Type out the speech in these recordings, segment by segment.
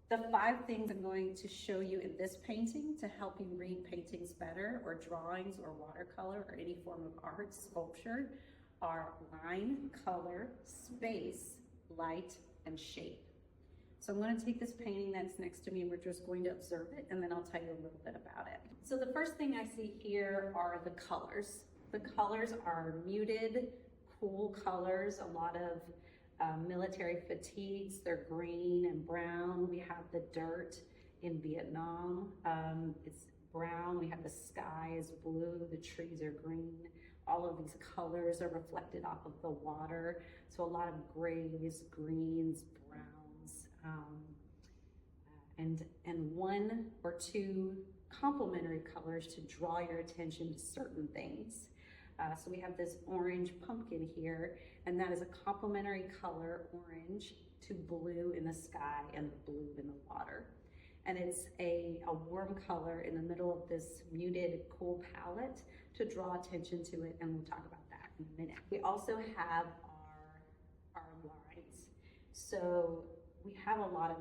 The 5 things I'm going to show you in this painting to help you read paintings better, or drawings, or watercolor, or any form of art, sculpture, are line, color, space, light, and shape. So I'm going to take this painting that's next to me and we're just going to observe it, and then I'll tell you a little bit about it. So the first thing I see here are the colors. The colors are muted, cool colors, a lot of military fatigues. They're green and brown. We have the dirt in Vietnam. It's brown. We have the sky is blue. The trees are green. All of these colors are reflected off of the water. So a lot of grays, greens, browns, and 1 or 2 complementary colors to draw your attention to certain things. So we have this orange pumpkin here, and that is a complementary color, orange, to blue in the sky and blue in the water. And it's a warm color in the middle of this muted, cool palette to draw attention to it, and we'll talk about that in a minute. We also have our lines. So we have a lot of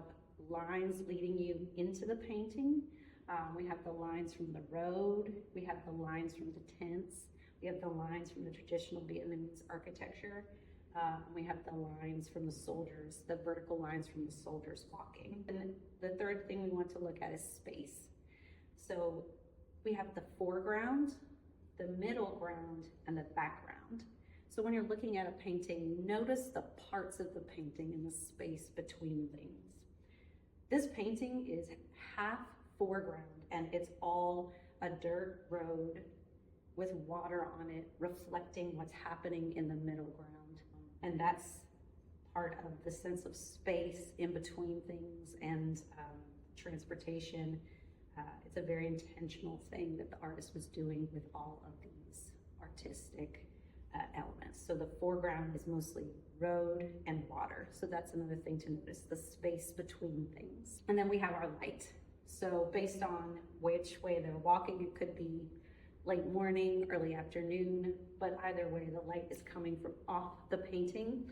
lines leading you into the painting. We have the lines from the road, we have the lines from the tents, we have the lines from the traditional Vietnamese architecture. We have the lines from the soldiers, the vertical lines from the soldiers walking. And the third thing we want to look at is space. So we have the foreground, the middle ground, and the background. So when you're looking at a painting, notice the parts of the painting and the space between things. This painting is half foreground, and it's all a dirt road with water on it, reflecting what's happening in the middle ground. And that's part of the sense of space in between things and transportation. It's a very intentional thing that the artist was doing with all of these artistic elements. So the foreground is mostly road and water. So that's another thing to notice, the space between things. And then we have our light. So based on which way they're walking, it could be late morning, early afternoon, but either way, the light is coming from off the painting,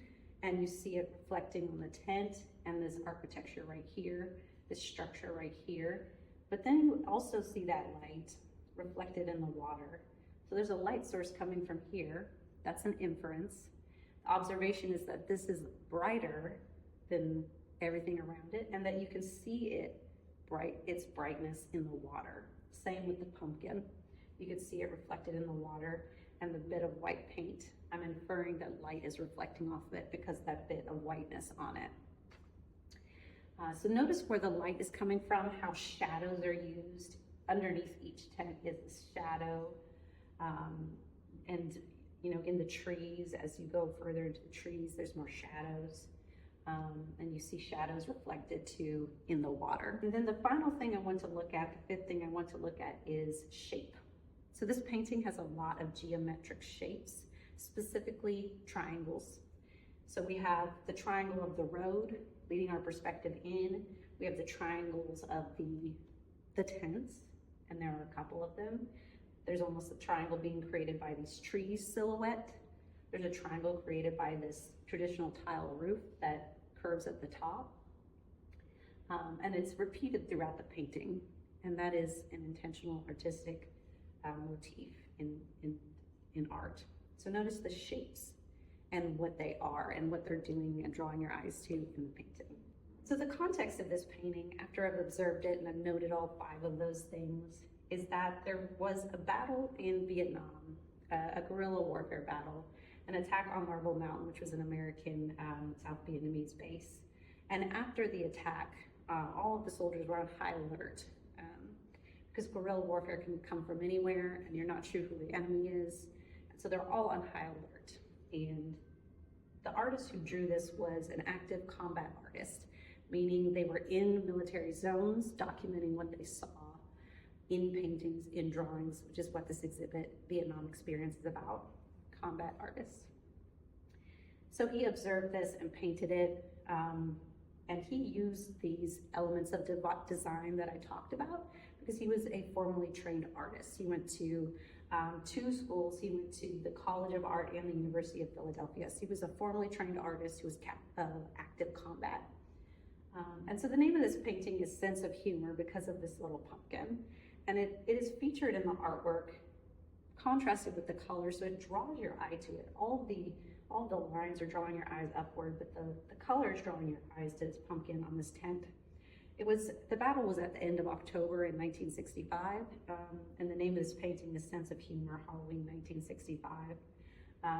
and you see it reflecting on the tent and this architecture right here, this structure right here. But then you also see that light reflected in the water. So there's a light source coming from here. That's an inference. The observation is that this is brighter than everything around it, and that you can see its brightness in the water. Same with the pumpkin. You can see it reflected in the water and the bit of white paint. I'm inferring that light is reflecting off of it because that bit of whiteness on it. So notice where the light is coming from, how shadows are used. Underneath each tent is a shadow. And in the trees, as you go further into the trees, there's more shadows. And you see shadows reflected too in the water. And then the final thing I want to look at, the 5th thing I want to look at, is shape. So this painting has a lot of geometric shapes, specifically triangles. So we have the triangle of the road leading our perspective in. We have the triangles of the tents, and there are a couple of them. There's almost a triangle being created by these trees silhouette. There's a triangle created by this traditional tile roof that curves at the top. And it's repeated throughout the painting. And that is an intentional artistic motif in art. So notice the shapes and what they are and what they're doing and drawing your eyes to in the painting. So the context of this painting, after I've observed it and I've noted all 5 of those things, is that there was a battle in Vietnam, a guerrilla warfare battle, an attack on Marble Mountain, which was an American South Vietnamese base. And after the attack, all of the soldiers were on high alert because guerrilla warfare can come from anywhere and you're not sure who the enemy is. And so they're all on high alert. And the artist who drew this was an active combat artist, meaning they were in military zones documenting what they saw in paintings, in drawings, which is what this exhibit, Vietnam Experience, is about, combat artists. So he observed this and painted it, and he used these elements of design that I talked about because he was a formally trained artist. He went to 2 schools. He went to the College of Art and the University of Philadelphia. So he was a formally trained artist who was active combat. And so the name of this painting is Sense of Humor because of this little pumpkin. And it is featured in the artwork, contrasted with the color, so it draws your eye to it. All the lines are drawing your eyes upward, but the color is drawing your eyes to this pumpkin on this tent. The battle was at the end of October in 1965, and the name of this painting is Sense of Humor, Halloween 1965.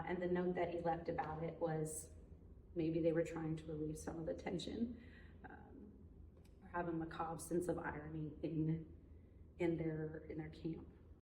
And the note that he left about it was maybe they were trying to relieve some of the tension, or have a macabre sense of irony in their camp.